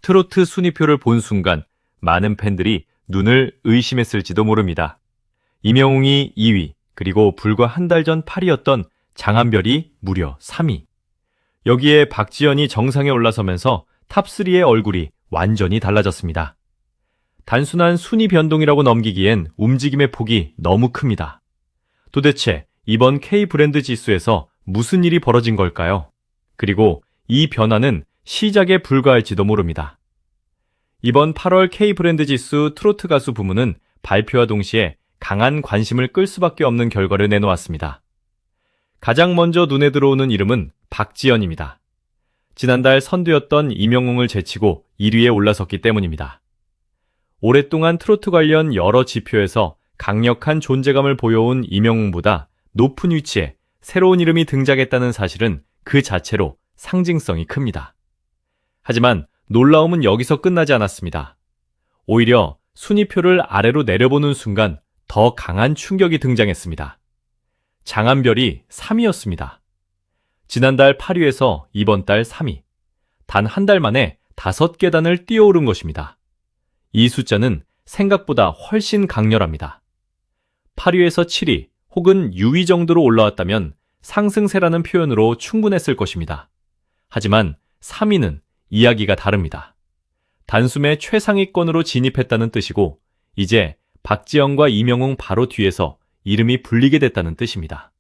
트로트 순위표를 본 순간 많은 팬들이 눈을 의심했을지도 모릅니다. 임영웅이 2위, 그리고 불과 한 달 전 8위였던 장한별이 무려 3위. 여기에 박지연이 정상에 올라서면서 탑3의 얼굴이 완전히 달라졌습니다. 단순한 순위 변동이라고 넘기기엔 움직임의 폭이 너무 큽니다. 도대체 이번 K 브랜드 지수에서 무슨 일이 벌어진 걸까요? 그리고 이 변화는 시작에 불과할지도 모릅니다. 이번 8월 K 브랜드 지수 트로트 가수 부문은 발표와 동시에 강한 관심을 끌 수밖에 없는 결과를 내놓았습니다. 가장 먼저 눈에 들어오는 이름은 박지연입니다. 지난달 선두였던 임영웅을 제치고 1위에 올라섰기 때문입니다. 오랫동안 트로트 관련 여러 지표에서 강력한 존재감을 보여온 임영웅보다 높은 위치에 새로운 이름이 등장했다는 사실은 그 자체로 상징성이 큽니다. 하지만 놀라움은 여기서 끝나지 않았습니다. 오히려 순위표를 아래로 내려보는 순간 더 강한 충격이 등장했습니다. 장한별이 3위였습니다. 지난달 8위에서 이번 달 3위. 단 한 달 만에 5계단을 뛰어오른 것입니다. 이 숫자는 생각보다 훨씬 강렬합니다. 8위에서 7위 혹은 6위 정도로 올라왔다면 상승세라는 표현으로 충분했을 것입니다. 하지만 3위는 이야기가 다릅니다. 단숨에 최상위권으로 진입했다는 뜻이고 이제 박지연과 임영웅 바로 뒤에서 이름이 불리게 됐다는 뜻입니다.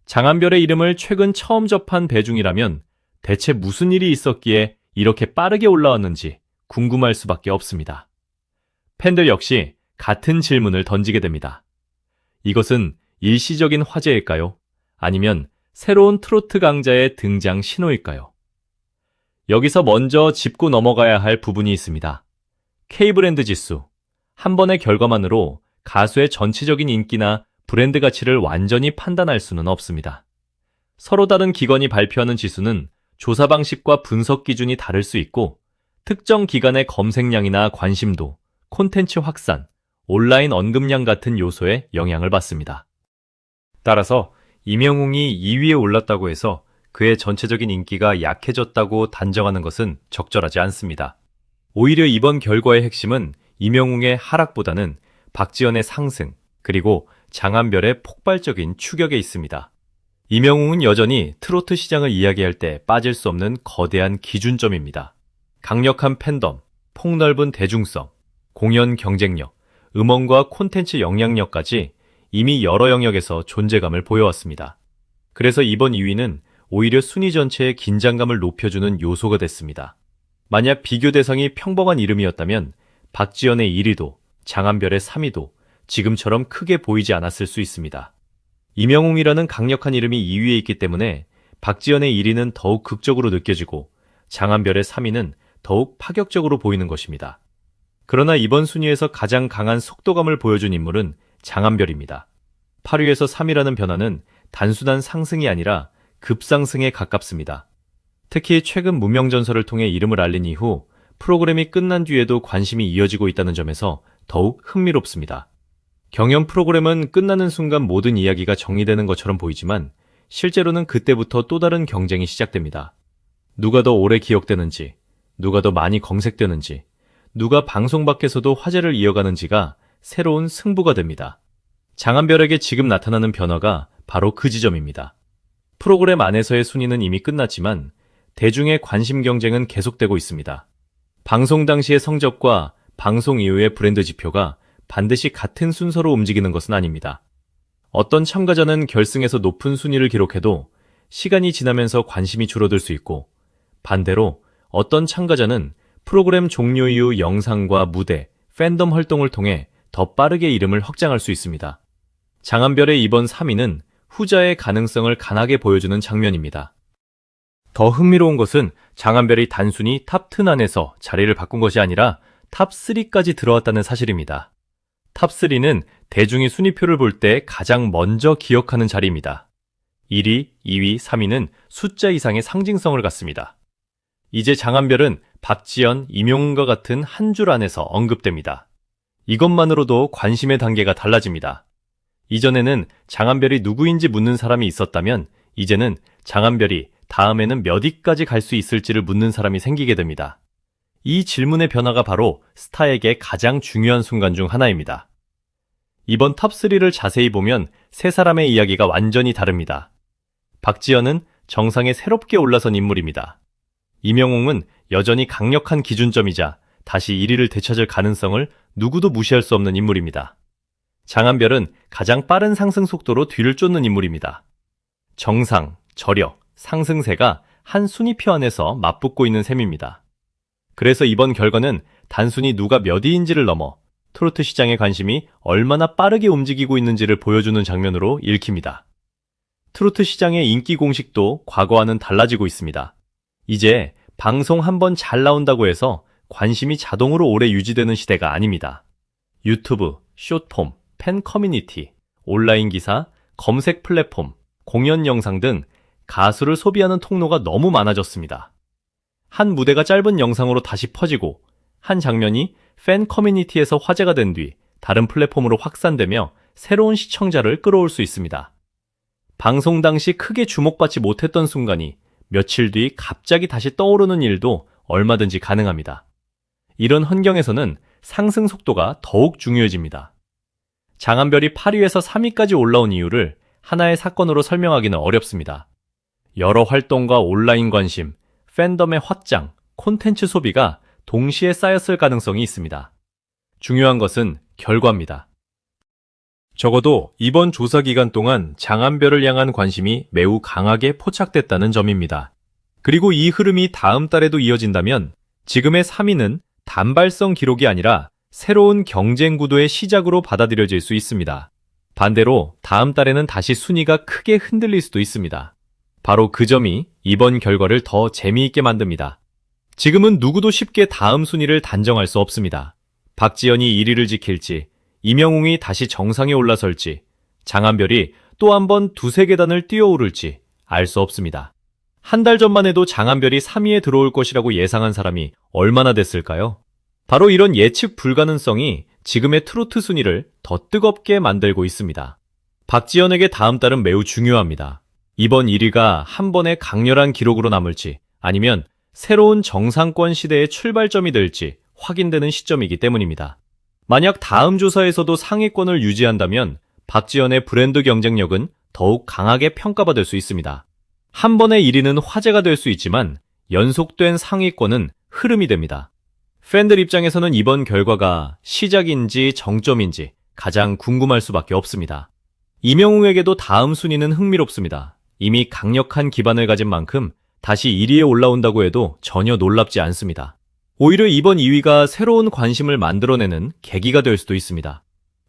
장한별의 이름을 최근 처음 접한 배중이라면 대체 무슨 일이 있었기에 이렇게 빠르게 올라왔는지 궁금할 수밖에 없습니다. 팬들 역시 같은 질문을 던지게 됩니다. 이것은 일시적인 화제일까요? 아니면 새로운 트로트 강자의 등장 신호일까요? 여기서 먼저 짚고 넘어가야 할 부분이 있습니다. K브랜드 지수. 한 번의 결과만으로 가수의 전체적인 인기나 브랜드 가치를 완전히 판단할 수는 없습니다. 서로 다른 기관이 발표하는 지수는 조사 방식과 분석 기준이 다를 수 있고 특정 기관의 검색량이나 관심도, 콘텐츠 확산, 온라인 언급량 같은 요소에 영향을 받습니다. 따라서 임영웅이 2위에 올랐다고 해서 그의 전체적인 인기가 약해졌다고 단정하는 것은 적절하지 않습니다. 오히려 이번 결과의 핵심은 임영웅의 하락보다는 박지연의 상승, 그리고 장한별의 폭발적인 추격에 있습니다. 임영웅은 여전히 트로트 시장을 이야기할 때 빠질 수 없는 거대한 기준점입니다. 강력한 팬덤, 폭넓은 대중성, 공연 경쟁력, 음원과 콘텐츠 영향력까지 이미 여러 영역에서 존재감을 보여왔습니다. 그래서 이번 2위는 오히려 순위 전체의 긴장감을 높여주는 요소가 됐습니다. 만약 비교 대상이 평범한 이름이었다면 박지연의 1위도 장한별의 3위도 지금처럼 크게 보이지 않았을 수 있습니다. 임영웅이라는 강력한 이름이 2위에 있기 때문에 박지연의 1위는 더욱 극적으로 느껴지고 장한별의 3위는 더욱 파격적으로 보이는 것입니다. 그러나 이번 순위에서 가장 강한 속도감을 보여준 인물은 장한별입니다. 8위에서 3위라는 변화는 단순한 상승이 아니라 급상승에 가깝습니다. 특히 최근 무명전설을 통해 이름을 알린 이후 프로그램이 끝난 뒤에도 관심이 이어지고 있다는 점에서 더욱 흥미롭습니다. 경연 프로그램은 끝나는 순간 모든 이야기가 정리되는 것처럼 보이지만 실제로는 그때부터 또 다른 경쟁이 시작됩니다. 누가 더 오래 기억되는지, 누가 더 많이 검색되는지, 누가 방송 밖에서도 화제를 이어가는지가 새로운 승부가 됩니다. 장한별에게 지금 나타나는 변화가 바로 그 지점입니다. 프로그램 안에서의 순위는 이미 끝났지만 대중의 관심 경쟁은 계속되고 있습니다. 방송 당시의 성적과 방송 이후의 브랜드 지표가 반드시 같은 순서로 움직이는 것은 아닙니다. 어떤 참가자는 결승에서 높은 순위를 기록해도 시간이 지나면서 관심이 줄어들 수 있고 반대로 어떤 참가자는 프로그램 종료 이후 영상과 무대, 팬덤 활동을 통해 더 빠르게 이름을 확장할 수 있습니다. 장한별의 이번 3위는 후자의 가능성을 강하게 보여주는 장면입니다. 더 흥미로운 것은 장한별이 단순히 탑10 안에서 자리를 바꾼 것이 아니라 탑3까지 들어왔다는 사실입니다. 탑3는 대중이 순위표를 볼 때 가장 먼저 기억하는 자리입니다. 1위, 2위, 3위는 숫자 이상의 상징성을 갖습니다. 이제 장한별은 박지연, 임영웅과 같은 한 줄 안에서 언급됩니다. 이것만으로도 관심의 단계가 달라집니다. 이전에는 장한별이 누구인지 묻는 사람이 있었다면 이제는 장한별이 다음에는 몇 위까지 갈 수 있을지를 묻는 사람이 생기게 됩니다. 이 질문의 변화가 바로 스타에게 가장 중요한 순간 중 하나입니다. 이번 탑3를 자세히 보면 세 사람의 이야기가 완전히 다릅니다. 박지현은 정상에 새롭게 올라선 인물입니다. 임영웅은 여전히 강력한 기준점이자 다시 1위를 되찾을 가능성을 누구도 무시할 수 없는 인물입니다. 장한별은 가장 빠른 상승 속도로 뒤를 쫓는 인물입니다. 정상, 저력, 상승세가 한 순위표 안에서 맞붙고 있는 셈입니다. 그래서 이번 결과는 단순히 누가 몇 위인지를 넘어 트로트 시장의 관심이 얼마나 빠르게 움직이고 있는지를 보여주는 장면으로 읽힙니다. 트로트 시장의 인기 공식도 과거와는 달라지고 있습니다. 이제 방송 한번 잘 나온다고 해서 관심이 자동으로 오래 유지되는 시대가 아닙니다. 유튜브, 숏폼, 팬 커뮤니티, 온라인 기사, 검색 플랫폼, 공연 영상 등 가수를 소비하는 통로가 너무 많아졌습니다. 한 무대가 짧은 영상으로 다시 퍼지고 한 장면이 팬 커뮤니티에서 화제가 된 뒤 다른 플랫폼으로 확산되며 새로운 시청자를 끌어올 수 있습니다. 방송 당시 크게 주목받지 못했던 순간이 며칠 뒤 갑자기 다시 떠오르는 일도 얼마든지 가능합니다. 이런 환경에서는 상승 속도가 더욱 중요해집니다. 장한별이 8위에서 3위까지 올라온 이유를 하나의 사건으로 설명하기는 어렵습니다. 여러 활동과 온라인 관심, 팬덤의 확장, 콘텐츠 소비가 동시에 쌓였을 가능성이 있습니다. 중요한 것은 결과입니다. 적어도 이번 조사 기간 동안 장한별을 향한 관심이 매우 강하게 포착됐다는 점입니다. 그리고 이 흐름이 다음 달에도 이어진다면 지금의 3위는 단발성 기록이 아니라 새로운 경쟁 구도의 시작으로 받아들여질 수 있습니다. 반대로 다음 달에는 다시 순위가 크게 흔들릴 수도 있습니다. 바로 그 점이 이번 결과를 더 재미있게 만듭니다. 지금은 누구도 쉽게 다음 순위를 단정할 수 없습니다. 박지현이 1위를 지킬지, 임영웅이 다시 정상에 올라설지, 장한별이 또 한 번 두세 계단을 뛰어오를지 알 수 없습니다. 한 달 전만 해도 장한별이 3위에 들어올 것이라고 예상한 사람이 얼마나 됐을까요? 바로 이런 예측 불가능성이 지금의 트로트 순위를 더 뜨겁게 만들고 있습니다. 박지현에게 다음 달은 매우 중요합니다. 이번 1위가 한 번의 강렬한 기록으로 남을지 아니면 새로운 정상권 시대의 출발점이 될지 확인되는 시점이기 때문입니다. 만약 다음 조사에서도 상위권을 유지한다면 박지현의 브랜드 경쟁력은 더욱 강하게 평가받을 수 있습니다. 한 번의 1위는 화제가 될 수 있지만 연속된 상위권은 흐름이 됩니다. 팬들 입장에서는 이번 결과가 시작인지 정점인지 가장 궁금할 수밖에 없습니다. 임영웅에게도 다음 순위는 흥미롭습니다. 이미 강력한 기반을 가진 만큼 다시 1위에 올라온다고 해도 전혀 놀랍지 않습니다. 오히려 이번 2위가 새로운 관심을 만들어내는 계기가 될 수도 있습니다.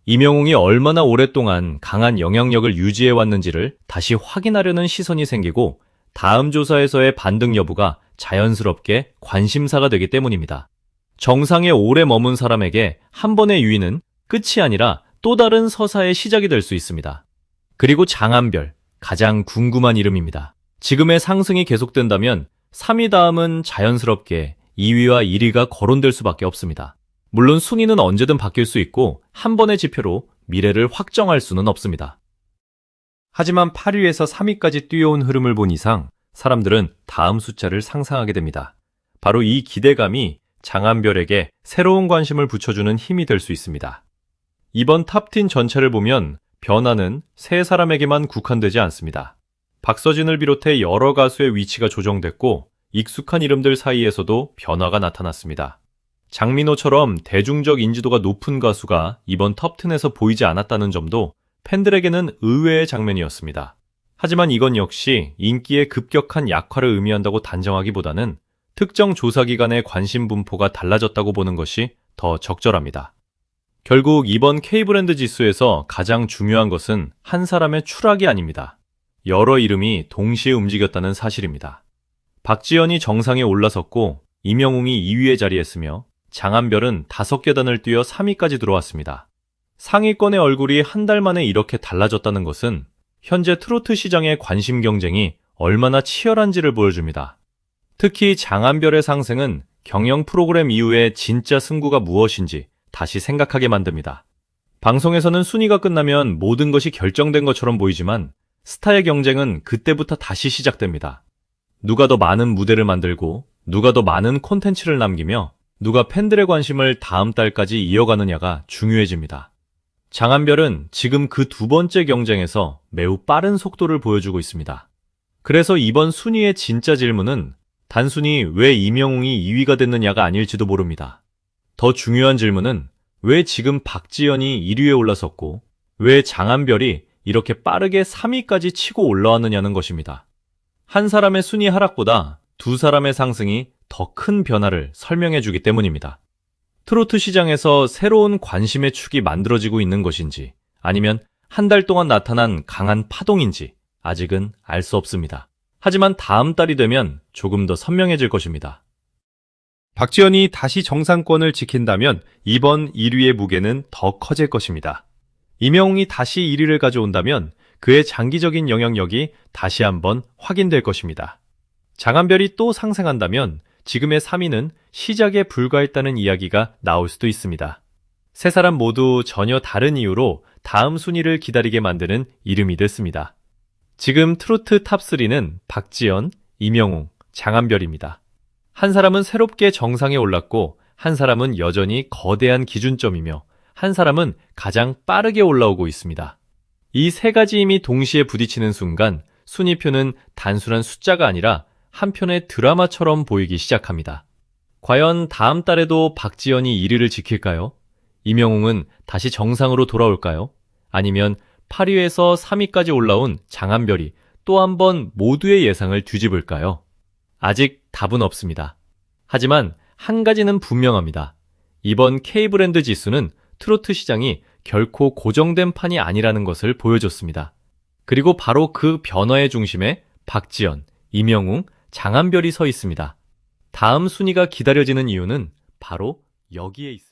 임영웅이 얼마나 오랫동안 강한 영향력을 유지해왔는지를 다시 확인하려는 시선이 생기고 다음 조사에서의 반등 여부가 자연스럽게 관심사가 되기 때문입니다. 정상에 오래 머문 사람에게 한 번의 유의는 끝이 아니라 또 다른 서사의 시작이 될 수 있습니다. 그리고 장한별, 가장 궁금한 이름입니다. 지금의 상승이 계속된다면 3위 다음은 자연스럽게 2위와 1위가 거론될 수밖에 없습니다. 물론 순위는 언제든 바뀔 수 있고 한 번의 지표로 미래를 확정할 수는 없습니다. 하지만 8위에서 3위까지 뛰어온 흐름을 본 이상 사람들은 다음 숫자를 상상하게 됩니다. 바로 이 기대감이 장한별에게 새로운 관심을 붙여주는 힘이 될 수 있습니다. 이번 탑10 전체를 보면 변화는 세 사람에게만 국한되지 않습니다. 박서진을 비롯해 여러 가수의 위치가 조정됐고 익숙한 이름들 사이에서도 변화가 나타났습니다. 장민호처럼 대중적 인지도가 높은 가수가 이번 톱10에서 보이지 않았다는 점도 팬들에게는 의외의 장면이었습니다. 하지만 이건 역시 인기의 급격한 약화를 의미한다고 단정하기보다는 특정 조사 기간의 관심 분포가 달라졌다고 보는 것이 더 적절합니다. 결국 이번 K브랜드 지수에서 가장 중요한 것은 한 사람의 추락이 아닙니다. 여러 이름이 동시에 움직였다는 사실입니다. 박지현이 정상에 올라섰고 임영웅이 2위에 자리했으며 장한별은 5계단을 뛰어 3위까지 들어왔습니다. 상위권의 얼굴이 한 달 만에 이렇게 달라졌다는 것은 현재 트로트 시장의 관심 경쟁이 얼마나 치열한지를 보여줍니다. 특히 장한별의 상승은 경영 프로그램 이후에 진짜 승부가 무엇인지 다시 생각하게 만듭니다. 방송에서는 순위가 끝나면 모든 것이 결정된 것처럼 보이지만 스타의 경쟁은 그때부터 다시 시작됩니다. 누가 더 많은 무대를 만들고 누가 더 많은 콘텐츠를 남기며 누가 팬들의 관심을 다음 달까지 이어가느냐가 중요해집니다. 장한별은 지금 그 두 번째 경쟁에서 매우 빠른 속도를 보여주고 있습니다. 그래서 이번 순위의 진짜 질문은 단순히 왜 임영웅이 2위가 됐느냐가 아닐지도 모릅니다. 더 중요한 질문은 왜 지금 박지연이 1위에 올라섰고 왜 장한별이 이렇게 빠르게 3위까지 치고 올라왔느냐는 것입니다. 한 사람의 순위 하락보다 두 사람의 상승이 더 큰 변화를 설명해 주기 때문입니다. 트로트 시장에서 새로운 관심의 축이 만들어지고 있는 것인지 아니면 한 달 동안 나타난 강한 파동인지 아직은 알 수 없습니다. 하지만 다음 달이 되면 조금 더 선명해질 것입니다. 박지연이 다시 정상권을 지킨다면 이번 1위의 무게는 더 커질 것입니다. 임영웅이 다시 1위를 가져온다면 그의 장기적인 영향력이 다시 한번 확인될 것입니다. 장한별이 또 상승한다면 지금의 3위는 시작에 불과했다는 이야기가 나올 수도 있습니다. 세 사람 모두 전혀 다른 이유로 다음 순위를 기다리게 만드는 이름이 됐습니다. 지금 트로트 탑3는 박지연, 임영웅, 장한별입니다. 한 사람은 새롭게 정상에 올랐고 한 사람은 여전히 거대한 기준점이며 한 사람은 가장 빠르게 올라오고 있습니다. 이 세 가지 힘이 동시에 부딪히는 순간 순위표는 단순한 숫자가 아니라 한 편의 드라마처럼 보이기 시작합니다. 과연 다음 달에도 박지연이 1위를 지킬까요? 임영웅은 다시 정상으로 돌아올까요? 아니면 8위에서 3위까지 올라온 장한별이 또 한 번 모두의 예상을 뒤집을까요? 아직 답은 없습니다. 하지만 한 가지는 분명합니다. 이번 K브랜드 지수는 트로트 시장이 결코 고정된 판이 아니라는 것을 보여줬습니다. 그리고 바로 그 변화의 중심에 박지연, 임영웅, 장한별이 서 있습니다. 다음 순위가 기다려지는 이유는 바로 여기에 있습니다.